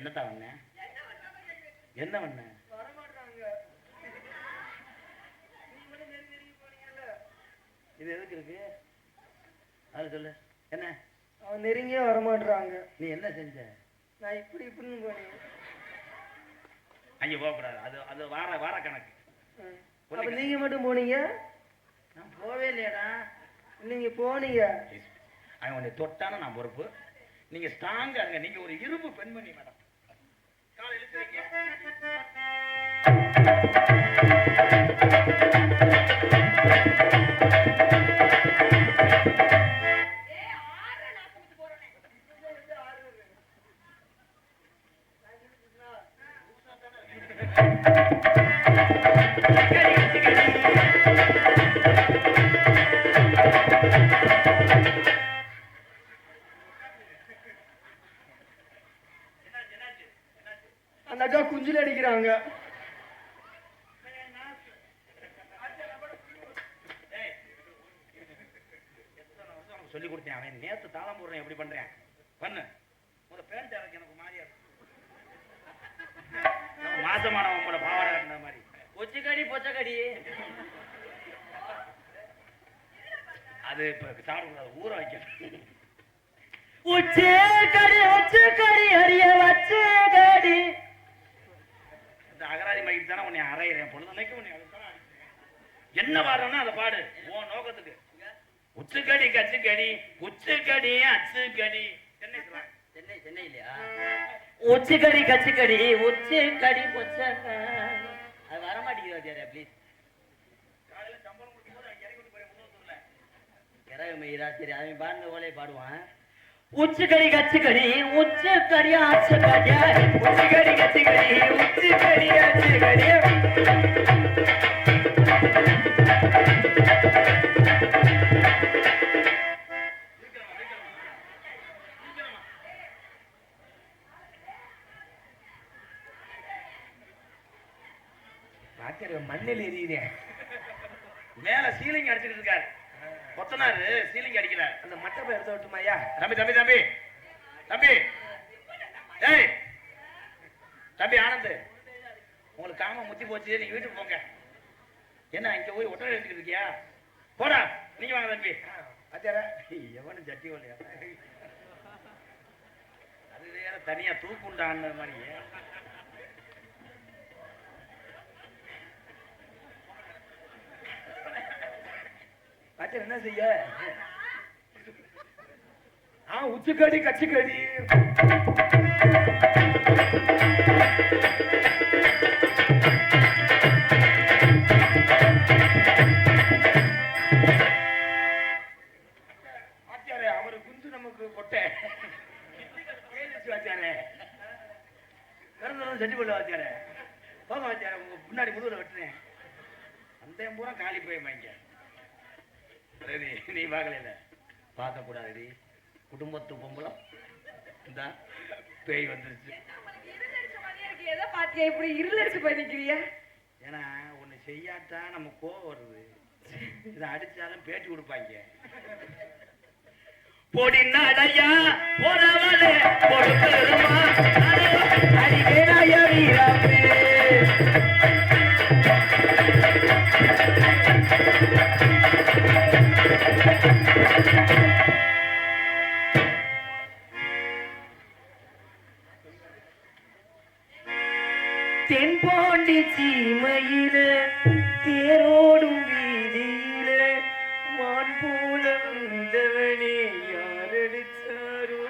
என்னத்தான் பண்ண? என்ன பண்ண? இது எதுக்கு இருக்கு? அது சொல்லு. என்ன? அவன் நெருங்கியே வரமாட்டாங்க. நீ என்ன செஞ்ச? நான் இப்படி இப்படின்னு போனேன். அங்கே போகக்கூடாது. அது அது வார கணக்கு. அப்ப நீங்க மட்டும் போனீங்க? நான் போவே இல்லையாடா. நீங்க போனீங்க. அவன் உன்னை தொட்டான நான் பொறுப்பு. நீங்க ஸ்ட்ராங்கா இருங்க. நீங்க ஒரு இரும்பு பெண்மணி மேடம். காலை இழுத்துறீங்க. அந்த அக்கா குஞ்சில அடிக்கிறாங்க. சொல்லி கொடுத்தேன். அவன் நேத்து தாளம் போடுறேன். எப்படி பண்றேன் பண்ணு. ஒரு பேண்ட் எனக்கு எனக்கு மாறியா மாசமானவன் போல பாவாடை கட்டின மாதிரி. பொச்சக்கடி பொச்சக்கடி அது இப்ப சாப்பிடக்கூடாது. ஊற வைக்கணும். அரிய வச்சேகடி. இந்த அகராதி மகிழ்ச்சி தானே உன்னை அரையிறேன். பொழுதுனைக்கு உன்னை என்ன பாடுறோம்னா அதை பாடு. உன் நோக்கத்துக்கு உச்சுக்கடி கச்சுக்கடி உச்சுக்கடி அச்சுக்கடி. சென்னை சென்னை சென்னை இல்லையா? உச்சுக்கடி கச்சுக்கடி உச்சுக்கடி பொச்சக்க. அது வர மாட்டேங்குது. ப்ளீஸ் காலையில சம்பளம் கொடுக்கும் போது இறங்கி விட்டு போய் முன்னூத்தூர்ல இறகு மயிரா. சரி அவன் பாடுன ஓலையை பாடுவான். உச்சுக்கடி கச்சுக்கடி உச்சுக்கடி அச்சுக்கடி உச்சுக்கடி கச்சுக்கடி உச்சுக்கடி அச்சுக்கடி. மண்ணில் எரியுதேன். மேல சீலிங் அடிச்சுட்டு இருக்காரு. கொத்தனாரு சீலிங் அடிக்கிறார். அந்த மட்டப்பை எடுத்து விட்டுமாயா? தம்பி தம்பி தம்பி தம்பி ஏய் தம்பி ஆனந்த், உங்களுக்கு காம முத்தி போச்சு. நீங்க வீட்டுக்கு போங்க. என்ன இங்க போய் ஒட்டரை எடுத்துக்கிட்டு இருக்கியா? போடா நீங்க வாங்க தம்பி. அச்சாரா எவனும் சட்டி இல்லையா? அது வேற தனியா தூக்குண்டான மாதிரி. என்ன செய்ய? உச்சுக்கடி கச்சுக்கடி. அவரு குஞ்சு நமக்கு கொட்டை வச்சாரு. சட்டி போல வச்சாரு. போக வச்சாரு. உங்க முன்னாடி முதுகுல வெட்டுனேன். அந்த பூரா காலி போய் வாங்க. நீ பார்க்கல பார்க்க கூடாது. குடும்பத்து பொம்பளம் இந்த பேய் வந்துருச்சு. இப்படி இருள் அடிச்சு போய் நிக்கிறியா? ஏன்னா ஒண்ணு செய்யாட்டா நம்ம கோவம் வருது. இதை அடிச்சாலும் பேட்டி கொடுப்பாங்க. பொடினா அடையா போறவளே பொறுமா அடிவேனாய வீராப்பே. தென்பாண்டி சீமையில தேரோடும் வீதியில மான் போல வந்தவனே யாரடிச்சாரோ?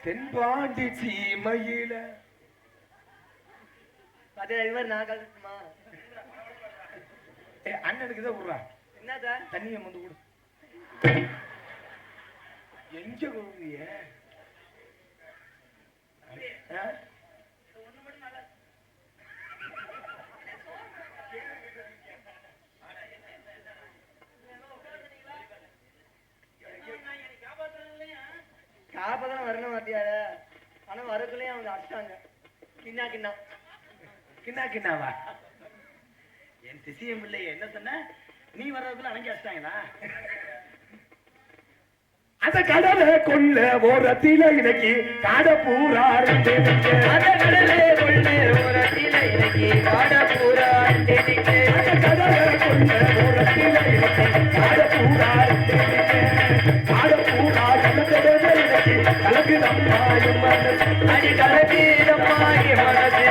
தென்பாண்டி சீமையில அதே மாதிரி நான் கலட்டுமா? அண்ணனுக்கு தான் விடுறா. என்னதா தண்ணியை வந்து கொடு. எங்க கொடுக்குறிய? அப்பதான் வரணும் மாத்தியார. ஆனா வரக்குள்ளேயே அவங்க அடிச்சாங்க. கிண்ணா கிண்ணா கிண்ணா கிண்ணாவா? என் திசியம் பிள்ளை என்ன சொன்ன? நீ வர்றதுக்குள்ள அவங்க அடிச்சிட்டாங்களா? அந்த கடலை கொள்ள ஓரத்தில இன்னைக்கு காட பூரா அந்த கடலே கொள்ள ஓரத்தில இன்னைக்கு காட பூரா அந்த கடலை கொள்ள ஓரத்தில இன்னைக்கு காட பூரா காட பூரா கலந்தது இன்னைக்கு கலக்கு நம்மாயும் மனசு அடி கலக்கு நம்மாய மனசு.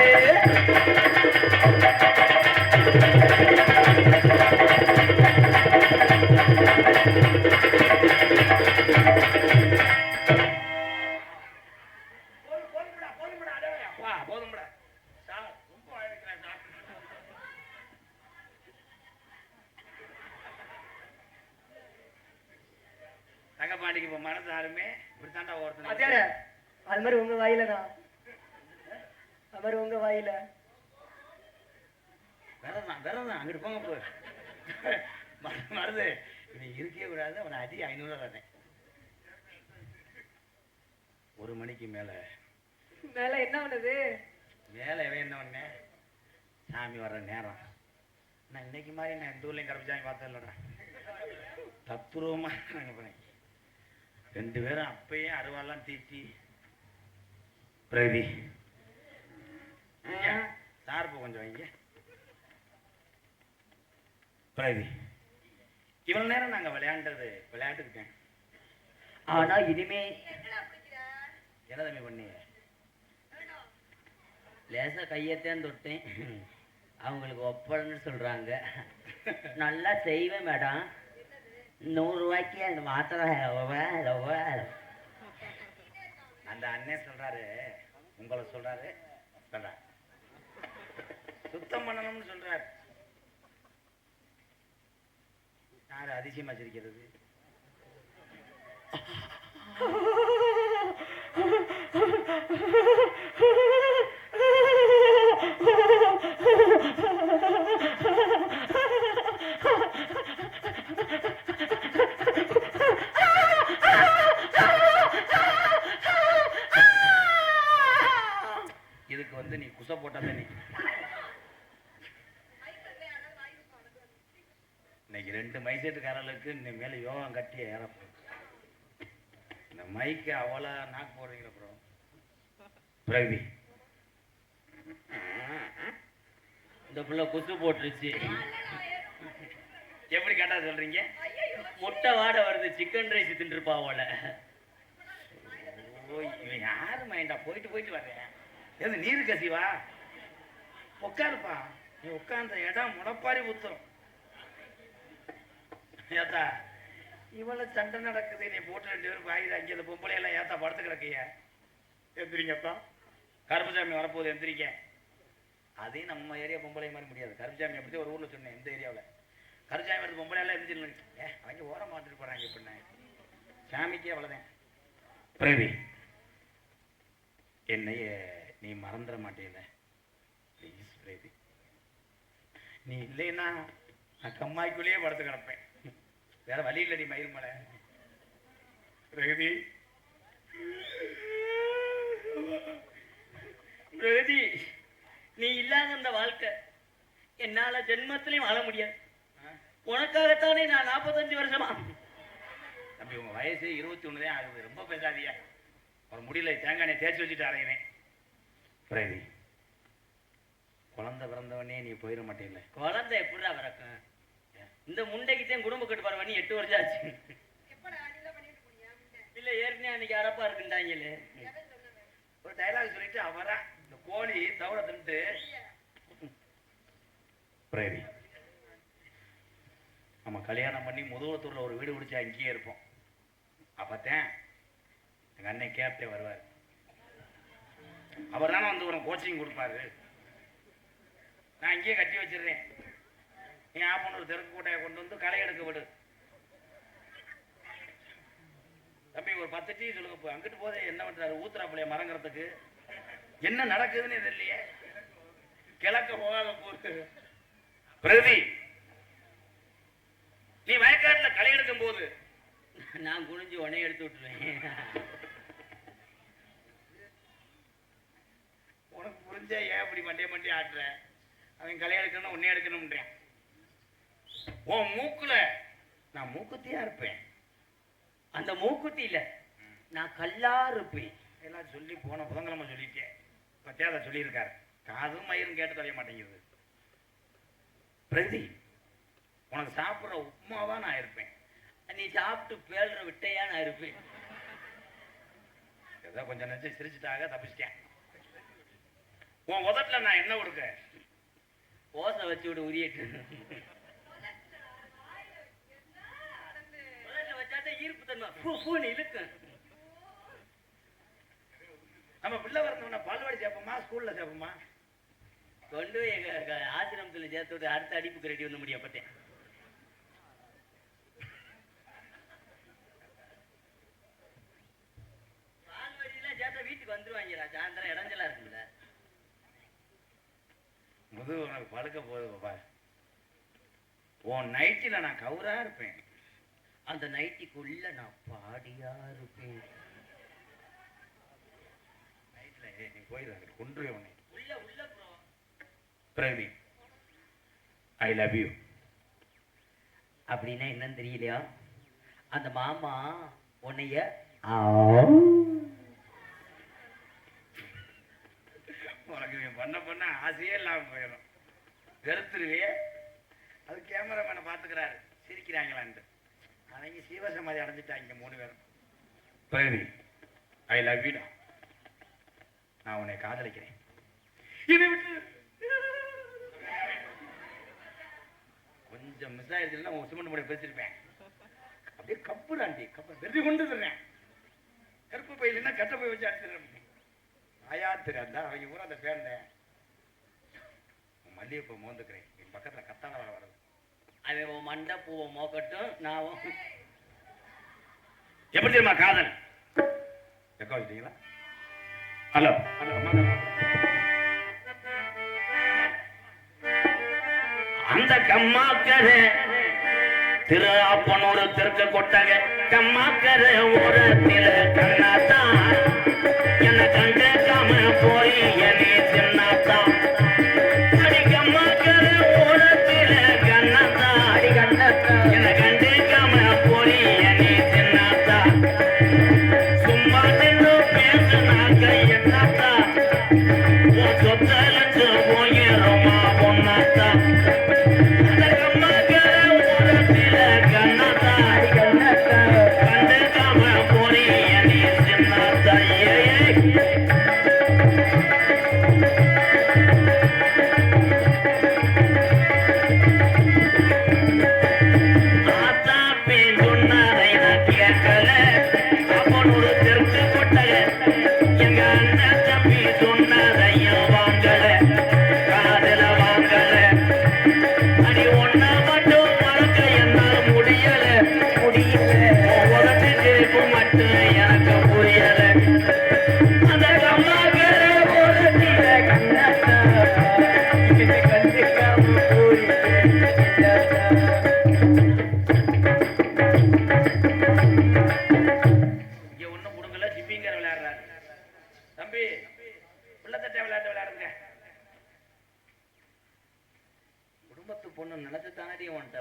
தங்கப்பாண்டிக்கு இப்ப மனசு யாருமே இப்படி தாண்டா ஒருத்தன். அது மாதிரி உங்க வாயில தான். அது மாதிரி உங்க வாயில விரதான் அங்கிட்டு போங்க போ. மருது இவன் இருக்கவே கூடாது. அவனை அடி 500 தானே. 1 மணிக்கு மேல மேல என்ன பண்ணுது? மேல இவன் என்ன பண்ண? சாமி வர்ற நேரம். நான் இன்னைக்கு மாதிரி நான் இந்த ஊர்லயும் கருப்பு பார்த்தேன் இல்லடா. தத்துருவமா நாங்க போனேன். 2 பேரும் அப்பயே அருவாலாம் தீட்டி பிரதி சார்பு கொஞ்சம் வைங்க. பிரதி இவ்வளவு நேரம் நாங்க விளையாண்டுருக்கேன். ஆனா இனிமே என்ன தம்பி பண்ணீங்க? லேசா கையத்தான் தொட்டேன். அவங்களுக்கு ஒப்பன்னு சொல்றாங்க. நல்லா செய்வேன் மேடம். 100 ரூபாய்க்கு அந்த மாத்திரை அந்த அண்ணன் சொல்றாரு, உங்களை சொல்றாரு, சுத்தம் பண்ணணும்னு சொல்றாரு. யாரு அதிசயமா சிரிக்கிறது? இதுக்கு வந்து நீ குசை போட்டத நீ இன்னைக்கு 2 மைசெட்டுக்காரர்களுக்கு இந்த மேல யோகம் கட்டி ஏறப்போ இந்த மைக்கு அவ்வளோ நாக்கு போடுறீங்களா ப்ரோ? பிரவி இந்த புள்ள குசு போட்டுருச்சு. எப்படி கேட்டா சொல்றீங்க? முட்டை வாடை வருது. சிக்கன் ரைஸ் தின்றுப்பா போல. இவன் யாரு மைண்டா போயிட்டு வர்றேன். எது நீர் கசிவா? உட்காருப்பா. நீ உட்கார்ந்த இடம் முடப்பாரி ஊத்தும். ஏத்தா இவ்வளவு சண்டை நடக்குது. நீ போட்டு 2 பேரும் வாயுது. அங்கே அந்த பொம்பளை எல்லாம் ஏத்தா படுத்து கிடக்கைய. எந்திரிங்கப்பா. கருப்புசாமி வரப்போகுது, எந்திரிக்க. அதே நம்ம ஏரியா பொம்பளை மாதிரி முடியாது. கருப்புசாமி அப்படி ஒரு ஊர்ல சொன்னேன். இந்த ஏரியாவில் கருப்புசாமி வருது, பொம்பளை எல்லாம் எந்திரிச்சு அவங்க ஓரம் மாட்டிட்டு போறாங்க. இப்படின்னா சாமிக்கே அவ்வளவுதான். பிரவி என்னைய நீ மறந்துட மாட்டேல ப்ளீஸ் பிரவி. நீ இல்லைன்னா நான் கம்மாய்க்குள்ளேயே படுத்து கிடப்பேன். வேற வழி இல்லை. நீ மயில் மலை பிரகதி பிரகதி, நீ இல்லாத அந்த வாழ்க்கை என்னால ஜென்மத்திலையும் வாழ முடியாது. உனக்காகத்தானே நான் 45 வருஷமா. தம்பி உங்க வயசு 21 தான் ஆகுது. ரொம்ப பேசாதியா. ஒரு முடியல தேங்காய் தேய்ச்சி வச்சுட்டு அறையினேன். பிரகதி குழந்தை பிறந்தவனே நீ போயிட மாட்டேல. குழந்தை எப்படிடா பிறக்கும்? இந்த முண்டைக்குத்தான் குடும்ப கட்டுப்பாடு பண்ணி 8 வருஷம் ஆச்சு. இல்ல ஏற்கனவே அன்னைக்கு அரப்பா இருக்குண்டாங்கல்ல. ஒரு டைலாக் சொல்லிட்டு அவரா இந்த கோழி தவிர தின்ட்டு பிரேரி நம்ம கல்யாணம் பண்ணி முதுகுளத்தூர்ல ஒரு வீடு பிடிச்சி அங்கேயே இருப்போம். அப்பத்தான் எங்க அண்ணன் கேப்டே வருவார். அவர் தானே வந்து ஒரு கோச்சிங் கொடுப்பாரு. நான் அங்கேயே கட்டி வச்சிடுறேன். நீ ஆப்பனூர் தெற்கு கோட்டையை கொண்டு வந்து களை எடுக்க விடு. தம்பி ஒரு 10 டீ சொல்லுங்க. அங்கிட்டு போதே என்ன பண்றாரு? ஊத்துறாப்புலைய மரங்கிறதுக்கு என்ன நடக்குதுன்னு தெரியலையே. கிழக்க போகாத போட்டு பிரதி நீ வயக்காட்டுல களை எடுக்கும் போது நான் குனிஞ்சு உடனே எடுத்து விட்டுருவேன். உனக்கு புரிஞ்சா ஏன் இப்படி மண்டே ஆட்டுற? அவன் கல்யாணம் எடுக்கணும் உன்னே எடுக்கணும்ன்றேன். உன் மூக்குல நான் மூக்குத்தியா இருப்பேன். அந்த மூக்குத்தி இல்ல, நான் கல்லா இருப்பேன். எல்லாம் சொல்லி போன புதன்கிழமை சொல்லிட்டேன். பத்தியாத சொல்லியிருக்காரு. காதும் மயிரும் கேட்டு தொலைய மாட்டேங்குது. பிரதி உனக்கு சாப்பிட்ற உப்புமாவா நான் இருப்பேன். நீ சாப்பிட்டு பேழ்ற விட்டையா நான் இருப்பேன். ஏதோ கொஞ்சம் நினைச்சு சிரிச்சுட்டாக தப்பிச்சிட்டேன். உன் உதட்டுல நான் என்ன கொடுக்க? ஓசை வச்சு விட உரியட்டு வச்சாட்ட ஈர்ப்பு தன்மை இழுக்கு. நம்ம பிள்ளை வரணும்னா பால்வாடி சேர்ப்போமா ஸ்கூல்ல சேர்ப்போமா? கொண்டு போய் எங்க ஆசிரமத்தில் சேர்த்து விட்டு அடுத்த அடிப்புக்கு ரெடி பண்ண முடியப்பட்டேன். பால்வாடியெல்லாம் சேர்த்தா வீட்டுக்கு வந்துருவாங்கடா. சாயந்தரம் இடைஞ்சலா இருக்குல்ல. முதுகு உனக்கு பழுக்க போகுது பாப்பா. உன் நைட்டில நான் கவுரா இருப்பேன். அந்த நைட்டிக்குள்ள நான் பாடியா இருப்பேன். நைட்ல நீ போயிடு கொன்று உன்னை. உள்ள உள்ள bro. Pravi I love you அப்படின்னா என்னன்னு தெரியலையா? அந்த மாமா உன்னைய உனக்கு நீ பண்ண ஆசையே இல்லாம போயிடும். வெறுத்துருவே. அது கேமராமேனை பார்த்துக்கிறாரு சிரிக்கிறாங்களான்ட்டு. அவங்க சீவசமாதி அடைஞ்சிட்டாங்க 3 பேரும். Pravi I love you. நான் உன்னை காதலிக்கிறேன். இதை விட்டு கொஞ்சம் மிஸ் ஆயிடுச்சுன்னா உன் சிமெண்ட் மூட பேசிருப்பேன். அப்படியே கப்புடாண்டி கப்பு வெறி கொண்டு தர்றேன். கருப்பு பையிலன்னா கட்ட போய் வச்சு அடிச்சிடறேன். ஆயா தெரியாதா அவங்க பூரா அந்த பேர்ந்தேன். மல்லிகைப்பூ மோந்துக்கிறேன். என் பக்கத்துல கத்தான வர வருது. அவன் உன் மண்டை பூவை மோக்கட்டும். நான் எப்படி தெரியுமா காதல்? எக்கோ வச்சுட்டீங்களா? ஹலோ ஹலோ அம்மா. அந்த கம்மாக்கரை திரு அப்பனூர் தெற்கு கொட்டக கம்மாக்கரை ஓரத்தில கண்ணாத்தான் என்ன கண்டாம போய் என்னை சின்னாத்தான். அடி கம்மாக்கரை ஓரத்தில கண்ணாத்தான் அடி கண்ணாத்தான் என்ன கண்டாம போய் என்னை சின்னாத்தான். சும்மா நின்று பேசுனாக்க என்னத்தான் உன் சொத்தலஞ்சு போயிடுமா பொண்ணாத்தான்.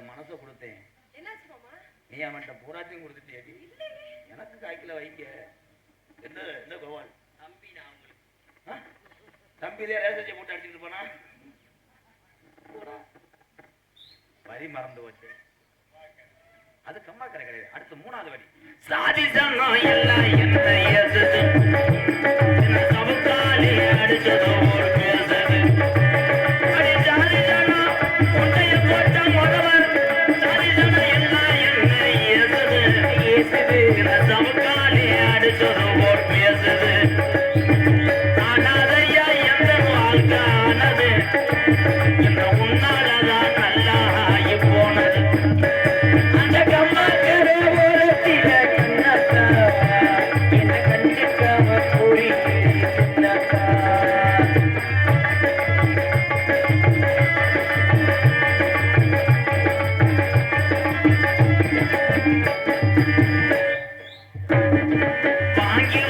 மனசை கொடுத்தேன். நீ அவன்கிட்ட பூராத்தையும் கொடுத்துட்டேடி. எனக்கு காய்க்கல வைக்க என்ன என்ன கோவால் தம்பி நான் உங்களுக்கு தம்பிதே ரேசஞ்சை போட்டு அடிச்சுட்டு போனா வரி மறந்து வச்சு. அது கம்மாக்கரை கிடையாது. அடுத்து 3வது வரி. சாதி சனம் எல்லாம் என்ன ஏசுது என்ன சவுக்காலி அடிச்சதோ ஒரு பேசுது. அடி சாதி சனம் உன்னைய போட்ட முதவர் சாதி சனம் எல்லாம் என்ன ஏசுது ஏசுது என்ன சவுக்காலி அடிச்சதோ ஒரு பேசுது. ஆனாதையா எந்த வாழ்க்கை ஆனது என்ற உன்னாலதான் நல்லா ஆகி போனது. அந்த கம்மாக்கரை ஓரத்தில கண்ணாத்தா என்ன கண்டிக்காம போய் சின்னத்தா. வாங்கி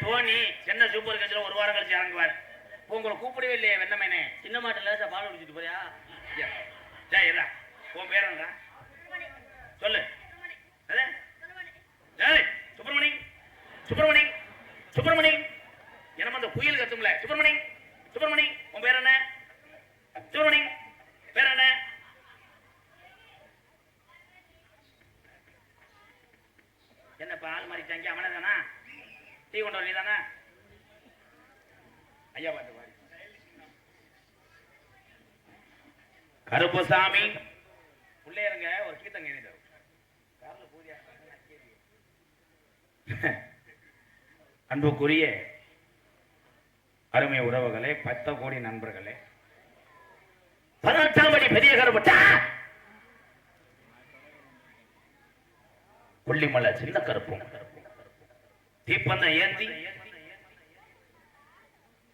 டோனி சென்னை சூப்பர் கிங்ஸ்ல ஒரு வாரம் கழிச்சு இறங்குவார். உங்களை கூப்பிடவே இல்லையே வெண்ணமேனே. சின்ன மாட்டை லேசா பால் குடிச்சிட்டு போறியா? ஜெய் இல்ல உன் பேர் என்ன சொல்லு. ஜெய் சுப்பிரமணி சுப்பிரமணி சுப்பிரமணி என்னமா அந்த குயில் கத்தும்ல சுப்பிரமணி சுப்பிரமணி உன் பேர் என்ன? சுப்பிரமணி பேர் என்ன? என்னப்பா ஆள் மாறிட்டாங்க? அவனே தானா? டீ கொண்டு வரீ தானே? ஐயா பாட்டு பாரு. கருப்பசாமி உள்ளே இருங்க, ஒரு கீதம் கேட்டு அன்புக்குரிய அருமை உறவுகளே, 10 கோடி நண்பர்களே, 18ஆம் படி பெரிய கருப்பட்டா கொல்லிமலை சின்ன கருப்பும் தீப்பந்தம் ஏந்தி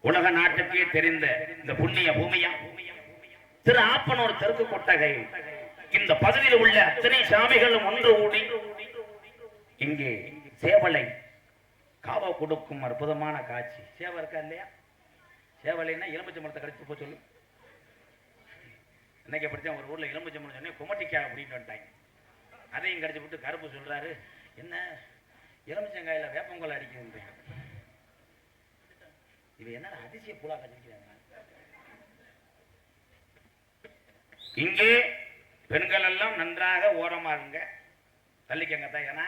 உலக நாட்டுக்கே தெரிந்த இந்த புண்ணிய பூமியா திரு ஆப்பனூர் தெற்கு கொட்டகை இந்த பகுதியில் உள்ள அத்தனை சாமிகளும் ஒன்று கூடி இங்கே சேவலை காவா கொடுக்கும் அற்புதமான காட்சி. சேவை இருக்கா இல்லையா? சேவலைன்னா எலும்புச்சை மரத்தை கடிச்சு போய் சொல்லு. இன்னைக்கு படித்தேன் ஒரு ஊர்ல எலும்புச்சை மரம் சொன்னேன் குமட்டிக்கா அப்படின்னு வந்துட்டாங்க. அதையும் கடிச்சு விட்டு கருப்பு சொல்றாரு, என்ன எலுமிச்சங்காயில வேப்பங்கொலை அடிக்குதுன்றீங்க. இது என்ன அதிசய புலா கடிக்கிறாங்க. இங்கே பெண்கள் எல்லாம் நன்றாக ஓரமா இருங்க, தள்ளிக்கங்க தான். ஏன்னா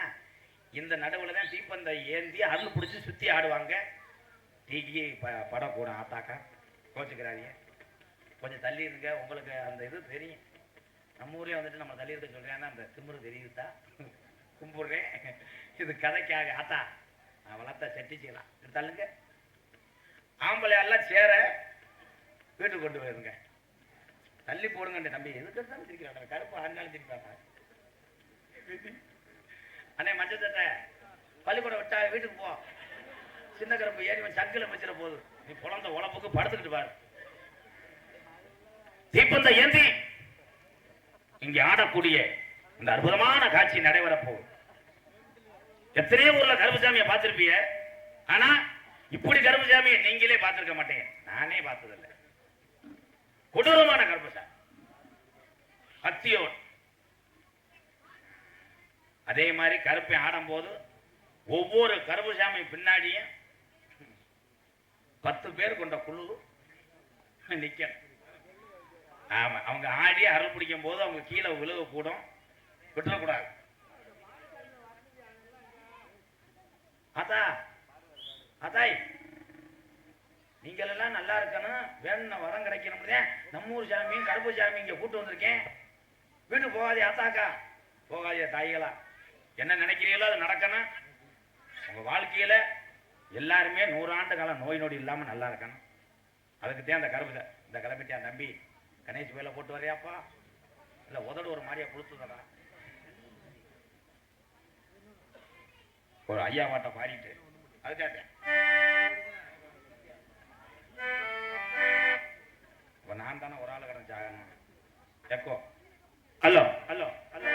இந்த நடுவில் தான் தீப்பந்தை ஏந்தி அருள் பிடிச்சி சுத்தி ஆடுவாங்க. டீக்கு படம் கூட ஆத்தாக்கா கோச்சுக்கிறாங்க, கொஞ்சம் தள்ளி இருங்க. உங்களுக்கு அந்த இது தெரியும். நம்ம ஊர்லேயே வந்துட்டு நம்ம தள்ளி இருக்க சொல்கிறேன்னா அந்த திமுரு தெரியுதா? கும்பிடுறேன், இது கதைக்காக. ஆத்தா நான் வளர்த்தா செட்டிச்சிக்கலாம், தள்ளுங்க. ஆம்பளை எல்லாம் சேர வீட்டுக்கு கொண்டு போயிருங்க, தள்ளி போடுங்க. தம்பி எதுக்கு தான் திரிக்கிறாங்க, கருப்பு ஆண்டாலும் திரிப்பாங்க. அண்ணே மஞ்சள் தட்டை பள்ளிக்கூடம் விட்டா வீட்டுக்கு போ, சின்ன கருப்பு ஏறி சங்கில வச்சிட போகுது, நீ குழந்தை உழப்புக்கு படுத்துக்கிட்டு பாரு. தீப்பந்த ஏந்தி இங்கே ஆடக்கூடிய இந்த அற்புதமான காட்சி நடைபெறப்போகுது. எத்தனையோ ஊர்ல கருப்புசாமியை பார்த்திருப்பீங்க, ஆனா இப்படி கருப்புசாமியை நீங்களே பார்த்திருக்க மாட்டேங்க. நானே பார்த்ததில்லை. கொடூரமான கருப்புசாமி அத்தியோன். அதே மாதிரி கருப்பை ஆடும் போது ஒவ்வொரு கருப்புசாமி பின்னாடியும் 10 பேர் கொண்ட குழு நிக்க. ஆமா, அவங்க ஆடி அருள் பிடிக்கும் போது அவங்க கீழே விழுக கூடும், விட்டுறக்கூடாது. அதா அதாய் நீங்கள் எல்லாம் நல்லா இருக்கணும், வேணும் வரம் கிடைக்கணும். நம்ம ஊர் சாமியும் கருப்பு சாமி இங்க கூட்டு வந்திருக்கேன், வீட்டுக்கு போகாதே ஆத்தாக்கா, போகாதே தாய்களா. என்ன நினைக்கிறீங்களோ அது நடக்கணும். உங்க வாழ்க்கையில எல்லாருமே 100 ஆண்டு காலம் நோய் நொடி இல்லாம நல்லா இருக்கணும். அதுக்கு தான் அந்த கருப்பு இந்த கிளம்பிட்டியா தம்பி, கணேஷ் வேலை போட்டு வரையாப்பா, இல்ல உதடு ஒரு மாதிரியா கொடுத்துதா ஒரு ஐயா வாட்டை பாடிட்டு அதுக்காக. இப்ப நான் தானே ஒரு ஆள் கிடைச்சாகணும். Echo hello hello hello.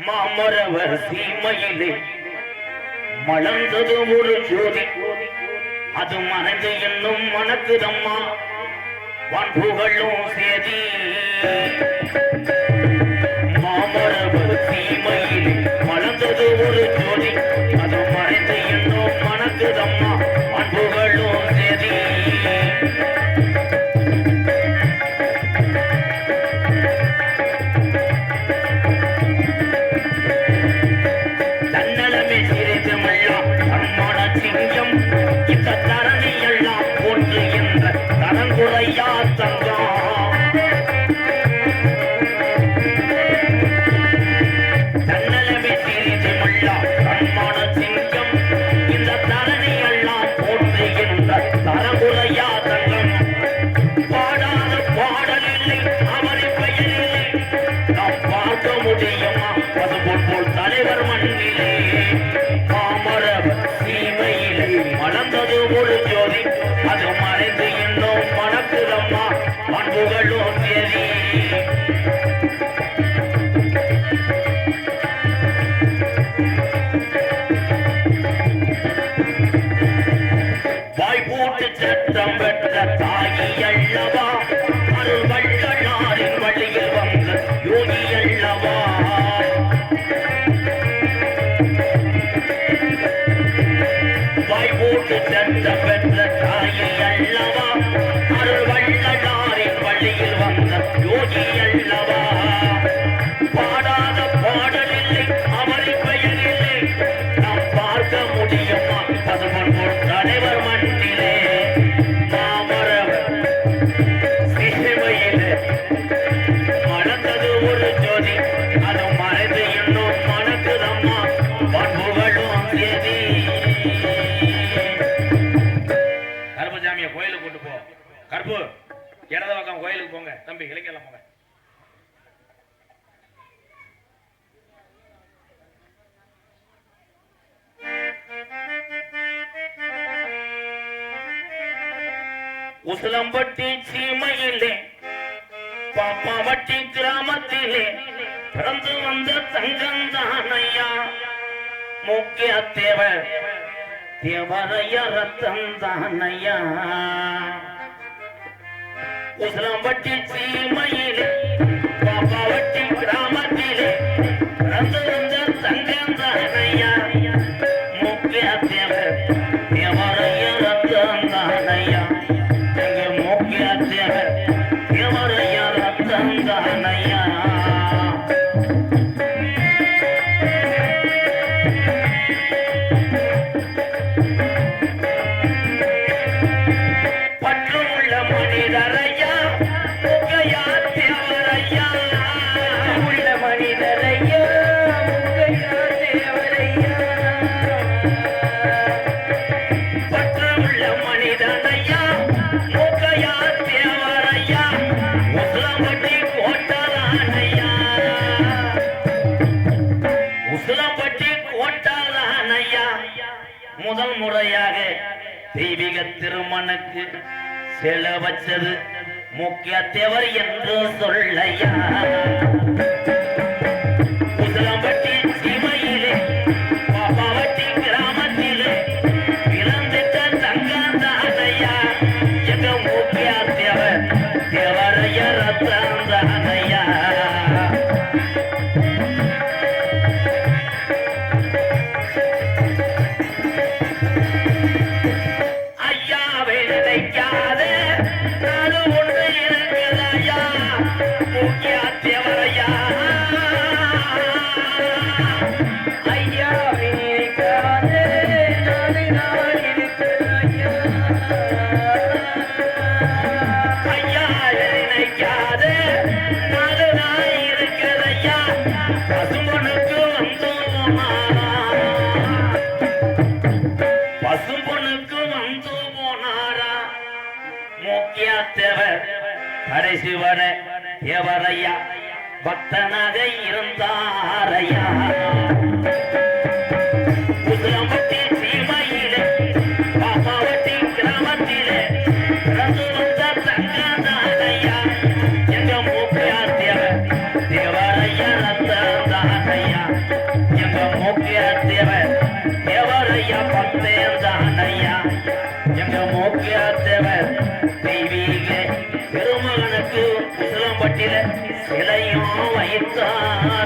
மாமரவர் சீமையிலே மலர்ந்தது ஒரு ஜோதி, அது மறைந்து என்னும் மணக்குதம்மா வான்புகழும் சேதி. மாமரவர் சீமையிலே மலர்ந்தது ஒரு ஜோதி, அது மறைந்து என்னும் மணக்குதம்மா வான்புகழும் சேதி. தங்குறையா தங்கம் சட்டம் பெற்ற தாயி அல்லவா அருள் வள்ளலாரின் வழியில் வந்த யோகி அல்லவா வாய்போட்டு சட்டம் பெற்ற தாயி அல்லவா அருள் வள்ளலாரின் வழியில் வந்த யோகி அல்லவா பாடாத பாடலில்லை அவரின் பெயரில்லை நாம் பார்க்க முடியுமா பதுமன்போர் தலைவர் மண்ணிலே மாமரவர் சிசுவையிலே மணந்தது ஒரு ஜோதி அது மறைந்து இன்னும் மணக்குதம்மா பண்புகளும் சேதி கருப்பசாமியை கோயிலுக்கு கூட்டு போ கருப்பு இடத பக்கம் கோயிலுக்கு போங்க தம்பி இலக்கியெல்லாம் போங்க உசிலம்பட்டி சீமையிலே பாப்பாவட்டி கிராமத்திலே பிறந்து வந்த தங்கந்தானையா முக்கிய தேவர் தேவரைய ரத்தந்தானையா உசிலம்பட்டி சீமையிலே பாப்பாவட்டி கிராமத்திலே பிறந்து வந்த தங்கந்தானையா முக்கிய தேவர் தேவரைய ரத்தந்தானையா பற்றுள்ள மனிதரையா முகையா தேவரையா உள்ள மனிதரையா முகையா தேவரையா பற்றுள்ள மனிதரையா முகையா தேவரையா உசிலம்பட்டி கோட்டாலானையா உசிலம்பட்டி கோட்டாலானையா முதல் முறையாக தெய்வீக திருமணக்கு செல வச்சது முக்கிய தேவர் என்று சொல்லையா உசிலம்பட்டி சீமையிலே பாப்பாவட்டி கிராமத்திலே பிறந்திட்ட தங்கந்தானையா எங்க முக்கிய தேவர் தேவரைய ரத்தந்தானையா கடைசி வர தேவரையா பக்தனாக இருந்தாரையா உசிலம்பட்டி சீமையிலே பாப்பாவட்டி கிராமத்திலே பிறந்து வந்த தங்கந்தானையா எங்க முக்கிய தேவர் தேவரையா ரத்தந்தானையா எங்க முக்கிய தேவர் தேவரையா பக்தேந்தானையா எங்க முக்கிய தேவர் தெய்வீக திருமகனுக்கு உசிலம்பட்டில சிலையும் வைத்தார்